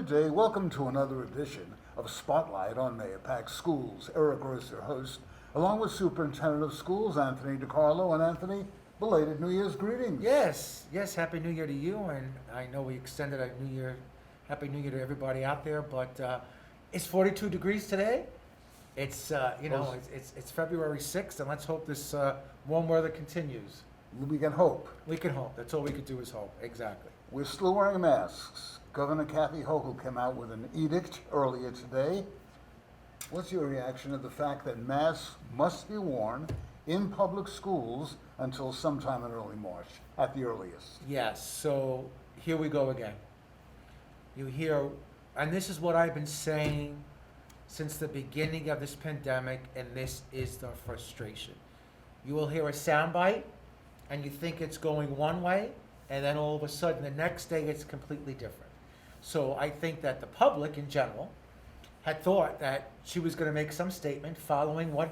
Good day. Welcome to another edition of Spotlight on Mahopac Schools. Eric Gross, your host, along with Superintendent of Schools Anthony DiCarlo. And Anthony, belated New Year's greetings. Yes, Happy New Year to you, and I know we extended a Happy New Year to everybody out there. But it's 42 degrees today. It's it's February 6th, and let's hope this warm weather continues. We can hope. We can hope. That's all we could do is hope. Exactly. We're still wearing masks. Governor Kathy Hochul came out with an edict earlier today. What's your reaction to the fact that masks must be worn in public schools until sometime in early March, at the earliest? Yes. So here we go again. You hear, and this is what I've been saying since the beginning of this pandemic, and this is the frustration. You will hear a soundbite, and you think it's going one way, and then all of a sudden the next day it's completely different. So I think that the public in general had thought that she was going to make some statement following what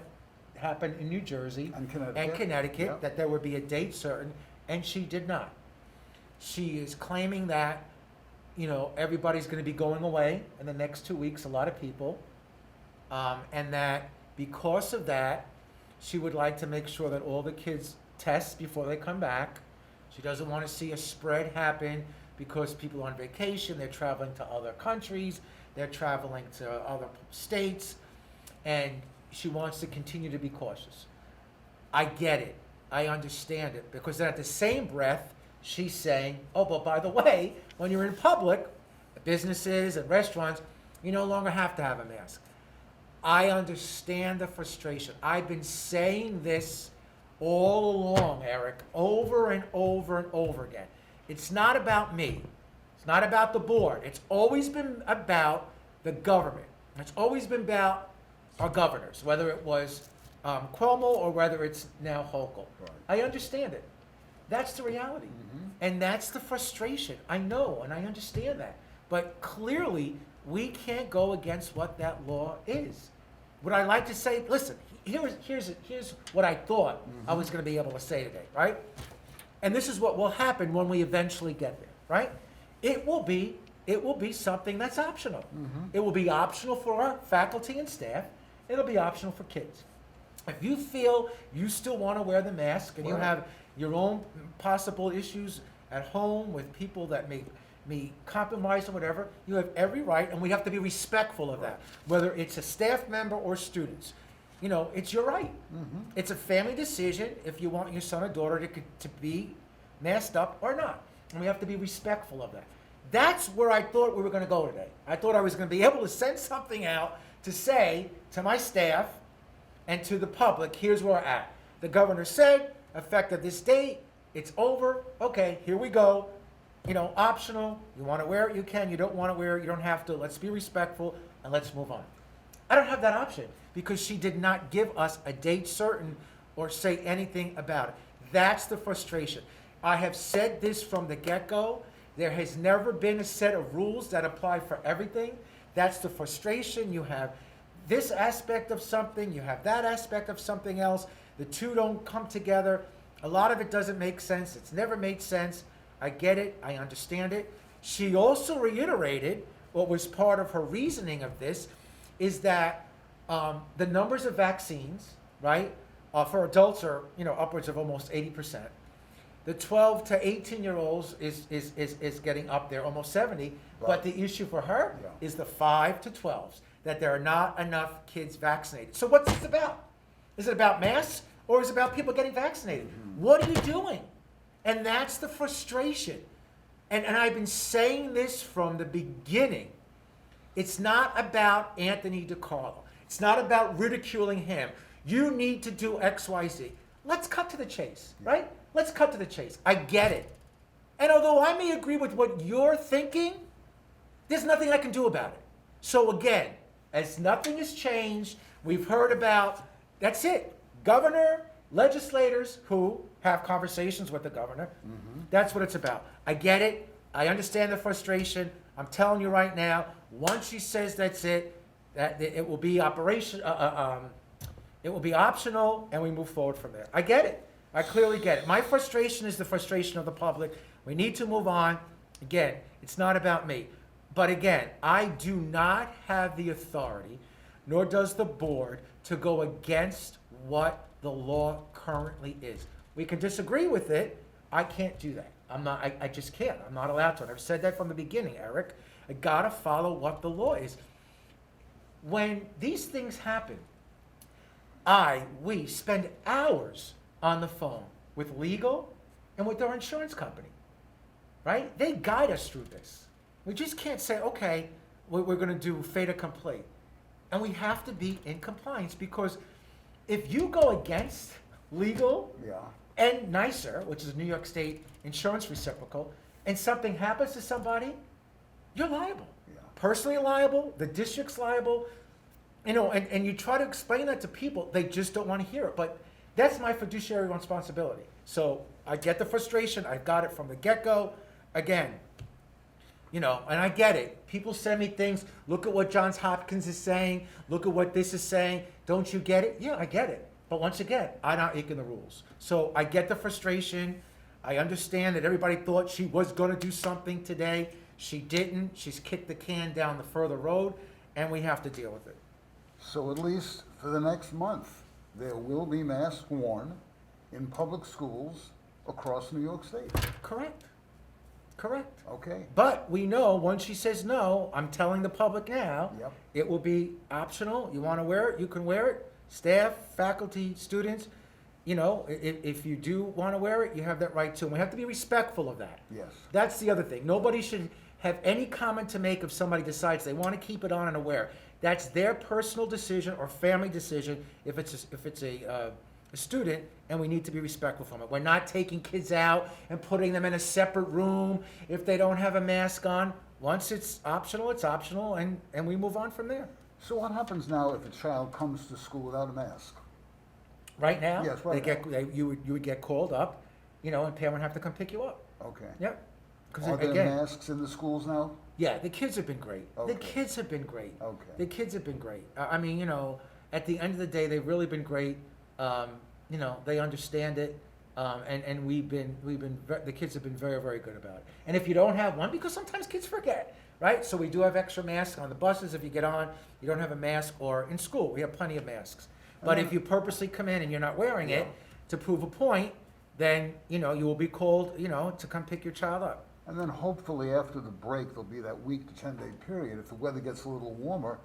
happened in New Jersey And Connecticut. Yep. that there would be a date certain, and she did not. She is claiming that, everybody's going to be going away in the next 2 weeks, a lot of people, and that because of that, she would like to make sure that all the kids test before they come back. She doesn't want to see a spread happen because people are on vacation, they're traveling to other countries, they're traveling to other states, and she wants to continue to be cautious. I get it. I understand it. Because then at the same breath, she's saying, oh, but by the way, when you're in public, businesses and restaurants, you no longer have to have a mask. I understand the frustration. I've been saying this all along, Eric, over and over and over again. It's not about me. It's not about the board. It's always been about the government. It's always been about our governors, whether it was Cuomo or whether it's now Hochul. Right. I understand it. That's the reality. And that's the frustration. I know, and I understand that. But clearly, we can't go against what that law is. Would I like to say, listen, here's what I thought I was going to be able to say today, right? And this is what will happen when we eventually get there, right? It will be something that's optional. It will be optional for our faculty and staff. It'll be optional for kids. If you feel you still want to wear the mask and you have your own possible issues at home with people that may compromise or whatever, you have every right, and we have to be respectful of that, whether it's a staff member or students. It's your right. It's a family decision if you want your son or daughter to be masked up or not. And we have to be respectful of that. That's where I thought we were going to go today. I thought I was going to be able to send something out to say to my staff and to the public, here's where we're at. The governor said, effective this date, it's over. Okay, here we go. Optional. You want to wear it, you can. You don't want to wear it, you don't have to. Let's be respectful and let's move on. I don't have that option because she did not give us a date certain or say anything about it. That's the frustration. I have said this from the get-go. There has never been a set of rules that apply for everything. That's the frustration. You have this aspect of something, you have that aspect of something else. The two don't come together. A lot of it doesn't make sense. It's never made sense. I get it. I understand it. She also reiterated what was part of her reasoning of this is that the numbers of vaccines, right, for adults are upwards of almost 80%. The 12 to 18-year-olds is getting up there, almost 70. Right. But the issue for her is the 5 to 12s, that there are not enough kids vaccinated. So what's this about? Is it about masks or is it about people getting vaccinated? What are you doing? And that's the frustration. And I've been saying this from the beginning. It's not about Anthony DiCarlo. It's not about ridiculing him. You need to do X, Y, Z. Let's cut to the chase, right? Let's cut to the chase. I get it. And although I may agree with what you're thinking, there's nothing I can do about it. So again, as nothing has changed, we've heard about, that's it. Governor, legislators who have conversations with the governor. That's what it's about. I get it. I understand the frustration. I'm telling you right now, once she says that's it, that it will be it will be optional, and we move forward from there. I get it. I clearly get it. My frustration is the frustration of the public. We need to move on. Again, it's not about me. But again, I do not have the authority, nor does the board, to go against what the law currently is. We can disagree with it. I can't do that. I just can't. I'm not allowed to. And I've said that from the beginning, Eric. I gotta follow what the law is. When these things happen, we spend hours on the phone with legal and with our insurance company, right? They guide us through this. We just can't say, okay, we're gonna do fait accompli. And we have to be in compliance, because if you go against legal Yeah. and NYSER, which is New York State Insurance Reciprocal, and something happens to somebody, you're liable. Yeah. Personally liable, the district's liable, and you try to explain that to people, they just don't want to hear it. But that's my fiduciary responsibility. So I get the frustration, I got it from the get-go. Again, and I get it. People send me things, look at what Johns Hopkins is saying, look at what this is saying. Don't you get it? Yeah, I get it. But once again, I'm not making the rules. So I get the frustration. I understand that everybody thought she was going to do something today. She didn't. She's kicked the can down the further road, and we have to deal with it. So at least for the next month, there will be masks worn in public schools across New York State. Correct. Correct. Okay? But we know once she says no, I'm telling the public now, Yep. it will be optional. You want to wear it, you can wear it. Staff, faculty, students, if you do want to wear it, you have that right too. And we have to be respectful of that. Yes. That's the other thing. Nobody should have any comment to make if somebody decides they want to keep it on and wear. That's their personal decision or family decision if it's a student, and we need to be respectful from it. We're not taking kids out and putting them in a separate room if they don't have a mask on. Once it's optional, and we move on from there. So what happens now if a child comes to school without a mask? Right now, Yes, right you would get called up, and parent would have to come pick you up. Okay. Yep. Because Are there again, masks in the schools now? yeah, the kids have been great. Okay. The kids have been great. Okay. The kids have been great. I mean, at the end of the day, they've really been great. They understand it, and the kids have been very, very good about it. And if you don't have one, because sometimes kids forget, right? So we do have extra masks on the buses. If you get on, you don't have a mask, or in school, we have plenty of masks. But if you purposely come in and you're not wearing it to prove a point, then, you will be called, to come pick your child up. And then hopefully after the break, there'll be that week to 10-day period. If the weather gets a little warmer,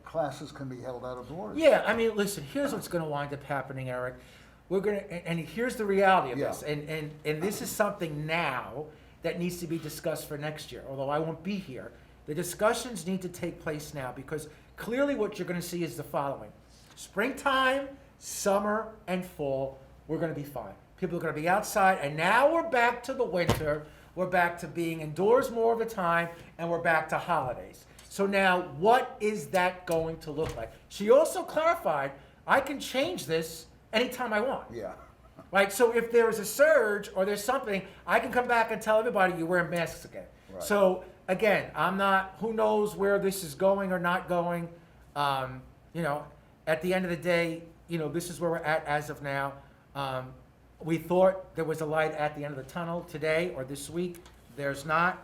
classes can be held out of doors. Yeah, I mean, listen, here's what's gonna wind up happening, Eric. We're gonna, and here's the reality of this, Yeah. and this is something now that needs to be discussed for next year, although I won't be here. The discussions need to take place now, because clearly what you're gonna see is the following. Springtime, summer, and fall, we're gonna be fine. People are gonna be outside, and now we're back to the winter, we're back to being indoors more of the time, and we're back to holidays. So now, what is that going to look like? She also clarified, I can change this anytime I want. Yeah. Right? So if there is a surge or there's something, I can come back and tell everybody you're wearing masks again. Right. So again, who knows where this is going or not going. At the end of the day, this is where we're at as of now. We thought there was a light at the end of the tunnel today or this week. There's not.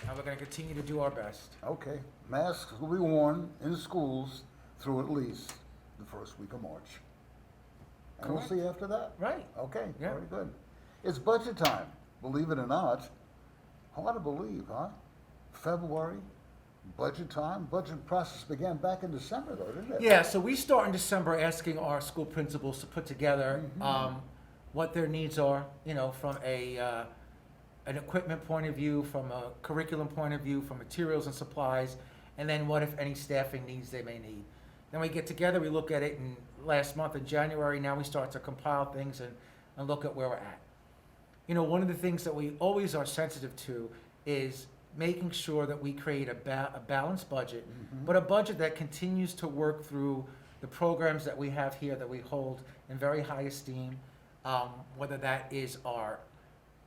And we're going to continue to do our best. Okay. Masks will be worn in schools through at least the first week of March. And we'll see after that. Right. Okay, Yeah. very good. It's budget time, believe it or not. Hard to believe, huh? February, budget time. Budget process began back in December though, didn't it? Yeah, so we start in December asking our school principals to put together what their needs are, from an equipment point of view, from a curriculum point of view, from materials and supplies, and then what, if any, staffing needs they may need. Then we get together, we look at it in last month in January, now we start to compile things and look at where we're at. One of the things that we always are sensitive to is making sure that we create a balanced budget, but a budget that continues to work through the programs that we have here that we hold in very high esteem, whether that is our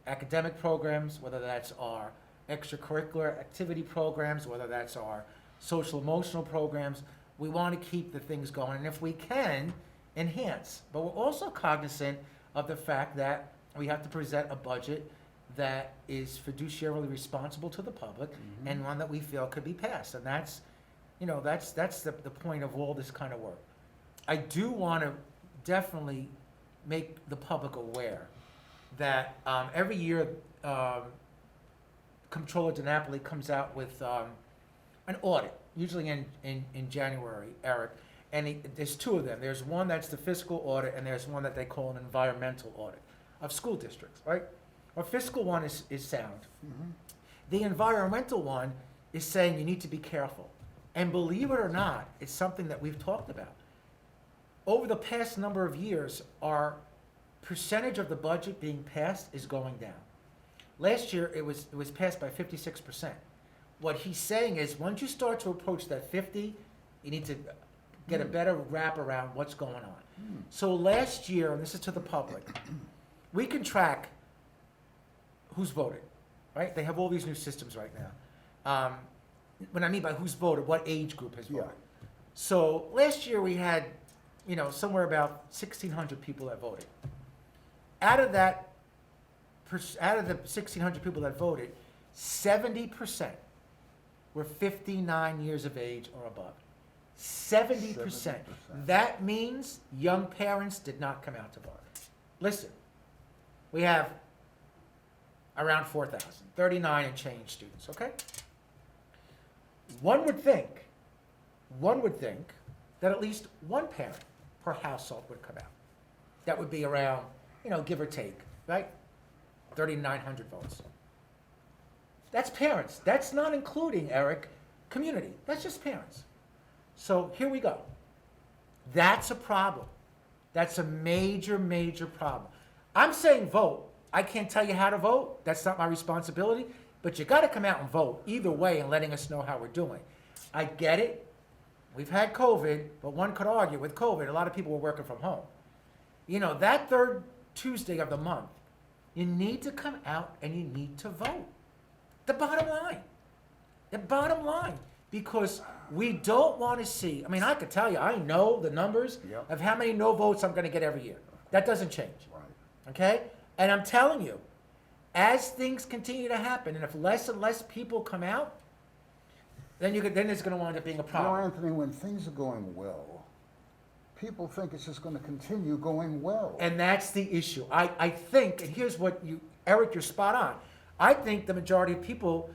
academic programs, whether that's our extracurricular activity programs, whether that's our social emotional programs. We want to keep the things going, and if we can, enhance. But we're also cognizant of the fact that we have to present a budget that is fiduciarily responsible to the public and one that we feel could be passed. And that's, that's the point of all this kind of work. I do want to definitely make the public aware that every year Comptroller DiNapoli comes out with an audit, usually in January, Eric. And there's two of them. There's one that's the fiscal audit, and there's one that they call an environmental audit of school districts, right? Our fiscal one is sound. The environmental one is saying you need to be careful. And believe it or not, it's something that we've talked about. Over the past number of years, our percentage of the budget being passed is going down. Last year, it was passed by 56%. What he's saying is, once you start to approach that 50, you need to get a better wrap around what's going on. So last year, and this is to the public, we can track who's voted, right? They have all these new systems right now. What I mean by who's voted, what age group has voted. Yeah. So last year we had, somewhere about 1,600 people that voted. Out of the 1,600 people that voted, 70% were 59 years of age or above. 70%. That means young parents did not come out to vote. Listen, we have around 4,000, 39 and change students, okay? One would think that at least one parent per household would come out. That would be around, give or take, right? 3,900 votes. That's parents. That's not including, Eric, community. That's just parents. So here we go. That's a problem. That's a major, major problem. I'm saying vote. I can't tell you how to vote. That's not my responsibility. But you got to come out and vote either way and letting us know how we're doing. I get it. We've had COVID, but one could argue with COVID, a lot of people were working from home. That third Tuesday of the month, you need to come out and you need to vote. The bottom line. The bottom line. Because we don't want to see, I could tell you, I know the numbers of how many no votes I'm going to get every year. That doesn't change. Right. Okay? And I'm telling you, as things continue to happen, and if less and less people come out, then there's going to wind up being a problem. Anthony, when things are going well, people think it's just going to continue going well. And that's the issue. I think, and here's what Eric, you're spot on. I think the majority of people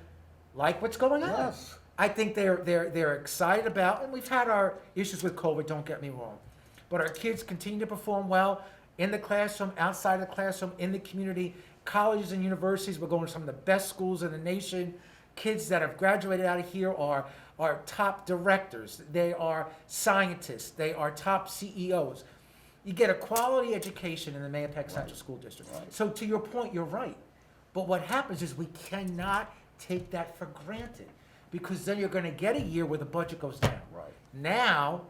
like what's going on. Yes. I think they're excited about, and we've had our issues with COVID, don't get me wrong. But our kids continue to perform well in the classroom, outside of the classroom, in the community, colleges and universities. We're going to some of the best schools in the nation. Kids that have graduated out of here are top directors. They are scientists. They are top CEOs. You get a quality education in the Mahopac Central School District. Right. So to your point, you're right. But what happens is we cannot take that for granted, because then you're going to get a year where the budget goes down. Right. Now,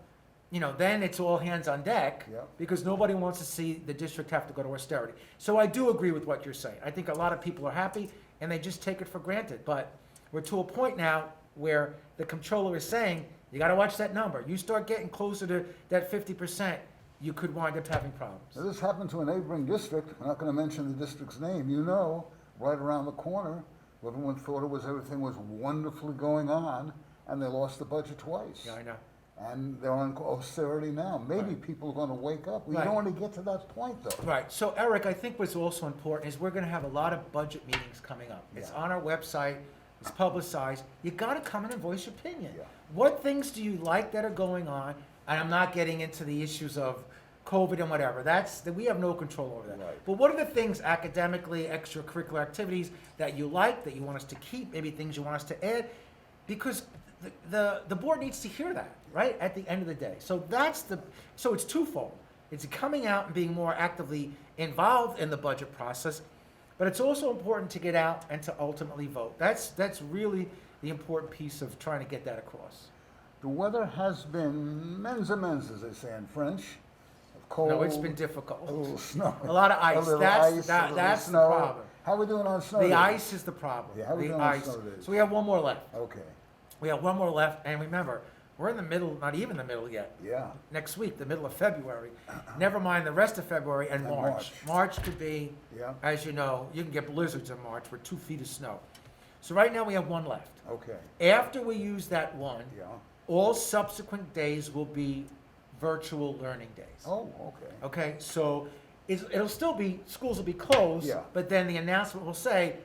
then it's all hands on deck, Yep. because nobody wants to see the district have to go to austerity. So I do agree with what you're saying. I think a lot of people are happy and they just take it for granted. But we're to a point now where the comptroller is saying, you got to watch that number. You start getting closer to that 50%, you could wind up having problems. Now, this happened to a neighboring district. I'm not going to mention the district's name. Right around the corner. Everyone thought everything was wonderfully going on, and they lost the budget twice. Yeah, I know. And they're on austerity now. Maybe people are going to wake up. We Right. don't want to get to that point, though. Right. So, Eric, I think what's also important is we're going to have a lot of budget meetings coming up. It's Yeah. on our website. It's publicized. You got to come in and voice your opinion. Yeah. What things do you like that are going on? And I'm not getting into the issues of COVID and whatever. We have no control over that. Right. But what are the things academically, extracurricular activities that you like, that you want us to keep, maybe things you want us to add? Because the board needs to hear that, right, at the end of the day. So so it's twofold. It's coming out and being more actively involved in the budget process, but it's also important to get out and to ultimately vote. That's really the important piece of trying to get that across. The weather has been men's amends, as they say in French. Cold, No, it's been difficult. a little snow. A lot of ice. A little That's ice, that- a little that's the snow. problem. How are we doing on snow The days? ice is the problem. Yeah, how we The doing on ice. snow days? So we have one more left. Okay. We have one more left, and remember, We're in the middle, not even the middle yet. Yeah, Next week, the middle of February. Never mind the rest of February and And March. March. March could be, yeah, as you know, you can get blizzards in March with 2 feet of snow. So right now we have one left. okay, After we use that one, yeah. all subsequent days will be virtual learning days. Oh, okay. Okay, so it'll still be, schools will be closed, Yeah. but then the announcement will say,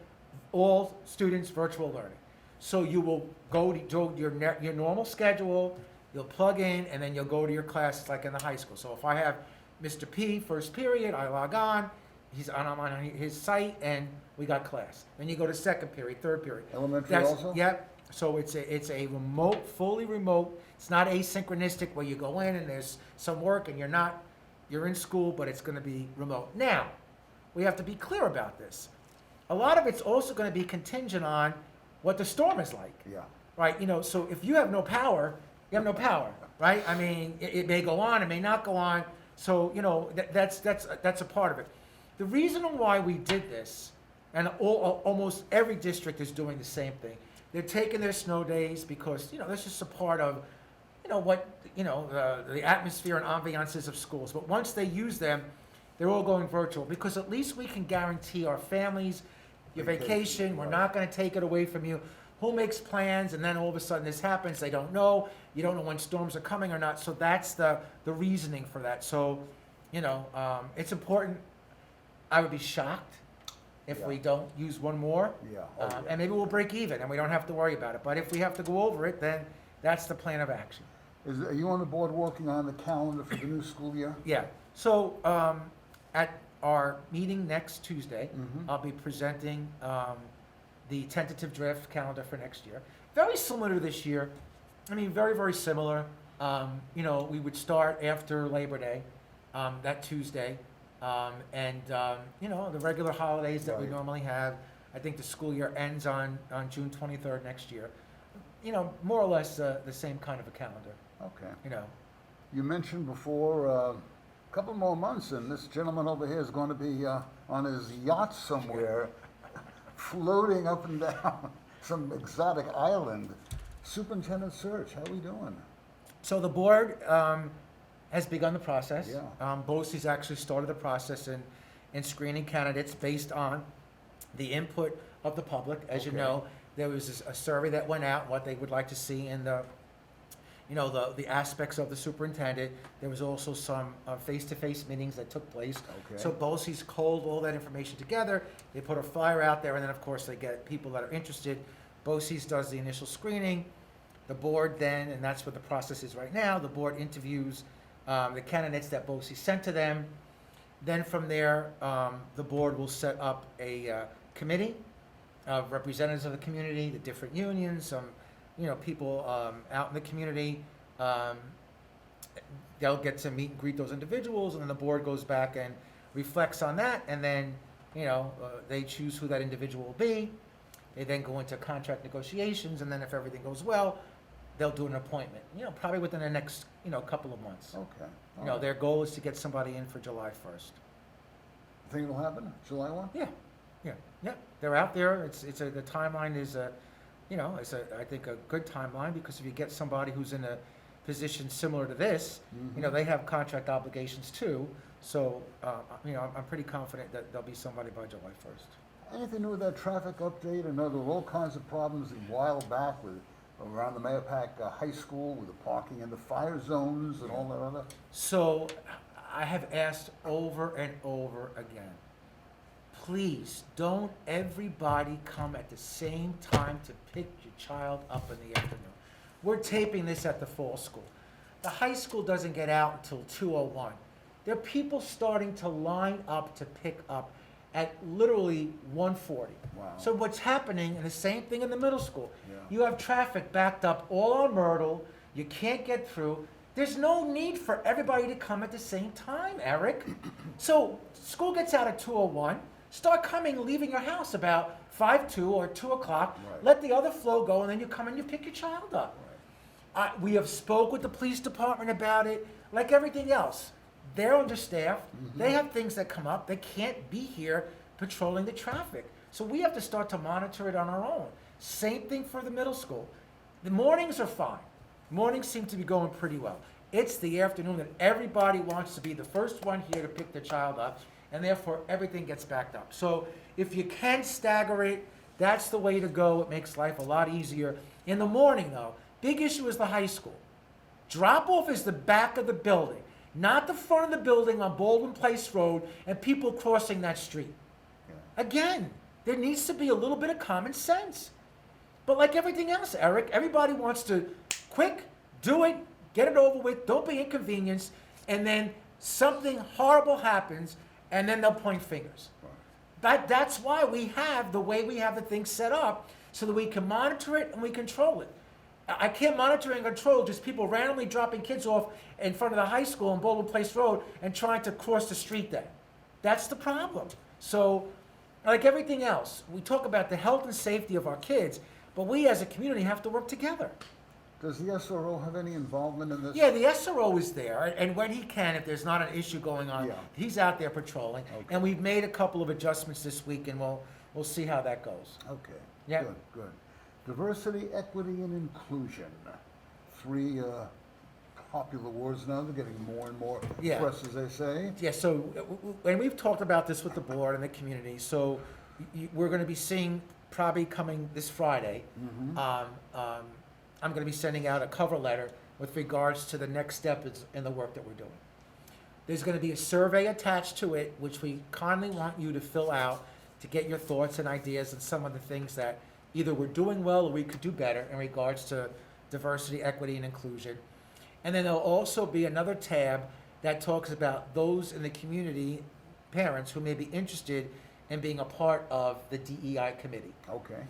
all students virtual learning. So you will go to your normal schedule, you'll plug in, and then you'll go to your classes like in the high school. So if I have Mr. P, first period, I log on, I'm on his site, and we got class. Then you go to second period, third period. Elementary also? Yep, so it's a remote, fully remote, it's not asynchronistic where you go in and there's some work and you're in school, but it's gonna be remote. Now, we have to be clear about this. A lot of it's also gonna be contingent on what the storm is like, Yeah, right? You know, so if you have no power, you have no power, right? I mean, it may go on, it may not go on, so, you know, that's a part of it. The reason why we did this, and almost every district is doing the same thing, they're taking their snow days because, you know, that's just a part of, you know, what, you know, the atmosphere and ambiances of schools. But once they use them, they're all going virtual because at least we can guarantee our families your vacation, we're right. not gonna take it away from you. Who makes plans and then all of a sudden this happens, they don't know, you don't know when storms are coming or not, so that's the reasoning for that. So, you know, it's important. I would be shocked if Yeah. we don't use one more. yeah. Oh, yeah. And maybe we'll break even and we don't have to worry about it. But if we have to go over it, then that's the plan of action. Are you on the board working on the calendar for the new school year? Yeah, so at our meeting next Tuesday, Mhm. I'll be presenting the tentative draft calendar for next year. Very similar to this year. I mean, very, very similar. You know, we would start after Labor Day, that Tuesday. You know, the regular holidays that we Right. normally have. I think the school year ends on June 23rd next year. You know, more or less the same kind of a calendar, Okay. you know. You mentioned before, a couple more months, and this gentleman over here is going to be on his yacht somewhere, floating up and down some exotic island. Superintendent search, how we doing? So the board has begun the process. Yeah. BOCES actually started the process in screening candidates based on the input of the public. As you Okay. know, there was a survey that went out, what they would like to see in the, you know, the aspects of the superintendent. There was also some face-to-face meetings that took place. Okay. So BOCES culled all that information together. They put a flyer out there, and then, of course, they get people that are interested. BOCES does the initial screening. The board then, and that's what the process is right now, the board interviews the candidates that BOCES sent to them. Then from there, the board will set up a committee of representatives of the community, the different unions, some, you know, people out in the community. They'll get to meet and greet those individuals, and then the board goes back and reflects on that, and then, you know, they choose who that individual will be. They then go into contract negotiations, and then if everything goes well, they'll do an appointment, you know, probably within the next, you know, couple of months. Okay. You know, their goal is to get somebody in for July 1st. Think it'll happen, July 1? Yeah, they're out there, the timeline is you know, I think a good timeline, because if you get somebody who's in a position similar to this, you know, Mhm. they have contract obligations too, so, you know, I'm pretty confident that there'll be somebody by July 1st. Anything new with that traffic update? I know there were all kinds of problems a while back with, around the Mahopac High School with the parking and the fire zones and all that other. So, I have asked over and over again, please, don't everybody come at the same time to pick your child up in the afternoon. We're taping this at the fall school. The high school doesn't get out until 2:01. There are people starting to line up to pick up at literally 1:40. Wow. So what's happening, and the same thing in the middle school, Yeah. you have traffic backed up all on Myrtle, you can't get through. There's no need for everybody to come at the same time, Eric. So school gets out at 2:01, start leaving your house about 5:02 or 2 o'clock, Right. let the other flow go, and then you come and you pick your child up. Right. We have spoke with the police department about it, like everything else. They're understaffed, they have things that come up, they can't be here patrolling the traffic. So we have to start to monitor it on our own. Same thing for the middle school. The mornings are fine. Mornings seem to be going pretty well. It's the afternoon that everybody wants to be the first one here to pick their child up, and therefore everything gets backed up. So if you can stagger it, that's the way to go. It makes life a lot easier. In the morning, though, big issue is the high school. Drop-off is the back of the building, not the front of the building on Baldwin Place Road and people crossing that street. Yeah. Again, there needs to be a little bit of common sense. But like everything else, Eric, everybody wants to quick, do it, get it over with, don't be inconvenienced, and then something horrible happens, and then they'll point fingers. That's why we have the way we have the thing set up, so that we can monitor it and we control it. I can't monitor and control just people randomly dropping kids off in front of the high school on Baldwin Place Road and trying to cross the street there. That's the problem. So, like everything else, we talk about the health and safety of our kids, but we as a community have to work together. Does the SRO have any involvement in this? Yeah, the SRO is there, and when he can, if there's not an issue going on, Yeah. he's out there patrolling. Okay. And we've made a couple of adjustments this week, and we'll see how that goes. Okay. Yeah. Good, good. Diversity, equity, and inclusion. Three popular words now. They're getting more and more Yeah. press, as they say. Yeah, so, and we've talked about this with the board and the community, so we're gonna be seeing, probably coming this Friday, I'm gonna be sending out a cover letter with regards to the next step in the work that we're doing. There's gonna be a survey attached to it, which we kindly want you to fill out to get your thoughts and ideas on some of the things that either we're doing well or we could do better in regards to diversity, equity, and inclusion. And then there'll also be another tab that talks about those in the community, parents who may be interested in being a part of the DEI committee, Okay.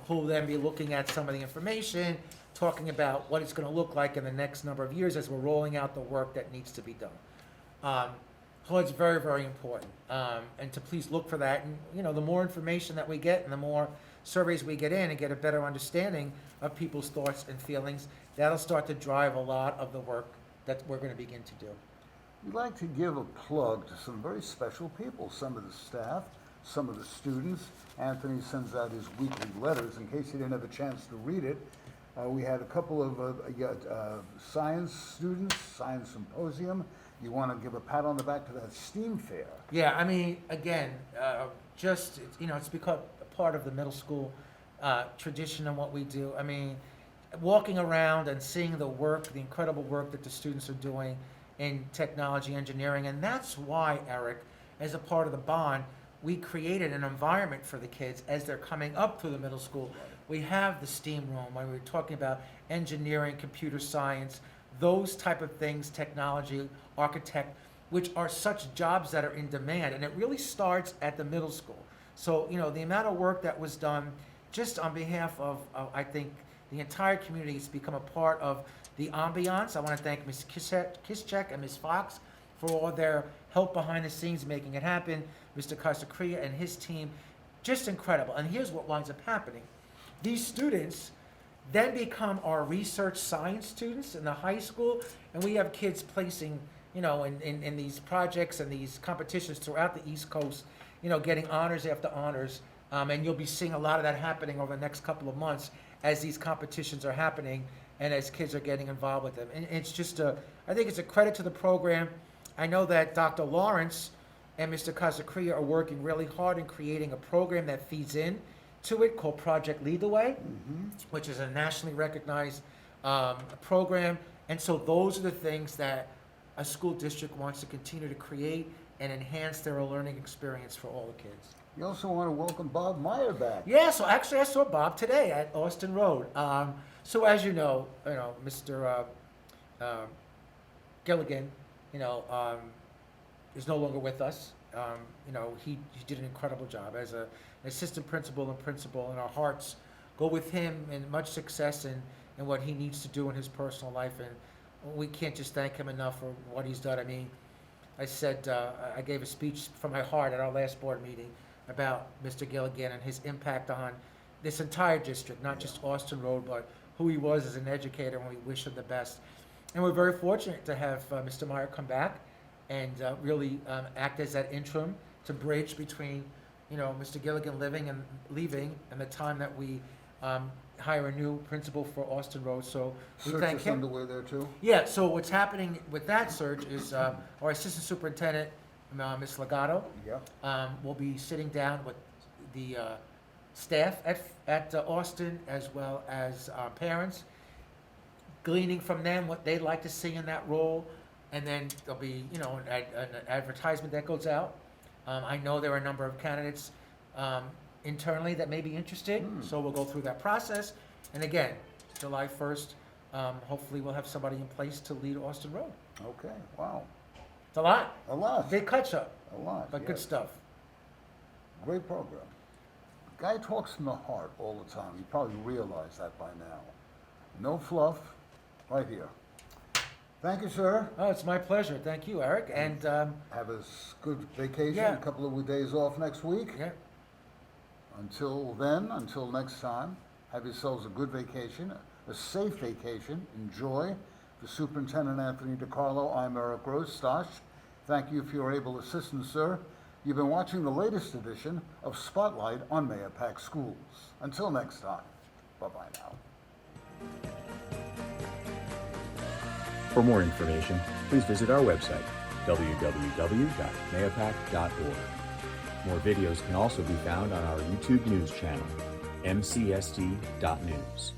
who will then be looking at some of the information, talking about what it's going to look like in the next number of years as we're rolling out the work that needs to be done. So it's very, very important, and to please look for that. And you know, the more information that we get, and the more surveys we get in, and get a better understanding of people's thoughts and feelings, that'll start to drive a lot of the work that we're going to begin to do. We'd like to give a plug to some very special people, some of the staff, some of the students. Anthony sends out his weekly letters. In case you didn't have a chance to read it, we had a couple of science students, science symposium. You want to give a pat on the back to that STEAM fair. Yeah, I mean, again, just, you know, it's become a part of the middle school tradition and what we do. I mean, walking around and seeing the work, the incredible work that the students are doing in technology, engineering, and that's why, Eric, as a part of the bond, we created an environment for the kids as they're coming up through the middle school. We have the STEAM room, when we're talking about engineering, computer science, those type of things, technology, architect, which are such jobs that are in demand, and it really starts at the middle school. So, you know, the amount of work that was done just on behalf of I think, the entire community has become a part of the ambiance. I want to thank Ms. Kischek and Ms. Fox for all their help behind the scenes making it happen. Mr. Casacria and his team, just incredible. And here's what winds up happening. These students then become our research science students in the high school, and we have kids placing, you know, in these projects and these competitions throughout the East Coast, you know, getting honors after honors. And you'll be seeing a lot of that happening over the next couple of months as these competitions are happening and as kids are getting involved with them. And it's just I think it's a credit to the program. I know that Dr. Lawrence and Mr. Casacria are working really hard in creating a program that feeds in to it called Project Lead the Way, which is a nationally recognized program. And so those are the things that a school district wants to continue to create and enhance their learning experience for all the kids. You also want to welcome Bob Meyer back. Yeah, so actually I saw Bob today at Austin Road. So as you know, Mr. Gilligan, is no longer with us. He did an incredible job as an assistant principal and principal, and our hearts go with him and much success in what he needs to do in his personal life. And we can't just thank him enough for what he's done. I mean, I said, I gave a speech from my heart at our last board meeting about Mr. Gilligan and his impact on this entire district, not just Austin Road, but who he was as an educator, and we wish him the best. And we're very fortunate to have Mr. Meyer come back and really act as that interim to bridge between, Mr. Gilligan living and leaving and the time that we hire a new principal for Austin Road, so we Search thank is him. underway there too? Yeah, so what's happening with that search is our assistant superintendent, Ms. Legato, Yeah. will be sitting down with the staff at Austin as well as parents, gleaning from them what they'd like to see in that role, and then there'll be, you know, an advertisement that goes out. I know there are a number of candidates internally that may be interested, so we'll go through that process. And again, July 1st, hopefully we'll have somebody in place to lead Austin Road. Okay, wow. It's a lot, A lot, big cut up, a lot. but good yes. stuff. Great program. Guy talks from the heart all the time. You probably realize that by now. No fluff, right here. Thank you, sir. Oh, it's my pleasure. Thank you, Eric. And, Have a good vacation, Yeah. a couple of days off next week. yeah, Until then, until next time, have yourselves a good vacation, a safe vacation. Enjoy. For Superintendent Anthony DiCarlo, I'm Eric Rostash. Thank you for your able assistance, sir. You've been watching the latest edition of Spotlight on Mahopac Schools. Until next time, bye-bye now. For more information, please visit our website, www.mahopac.org. More videos can also be found on our YouTube news channel, mcsd.news.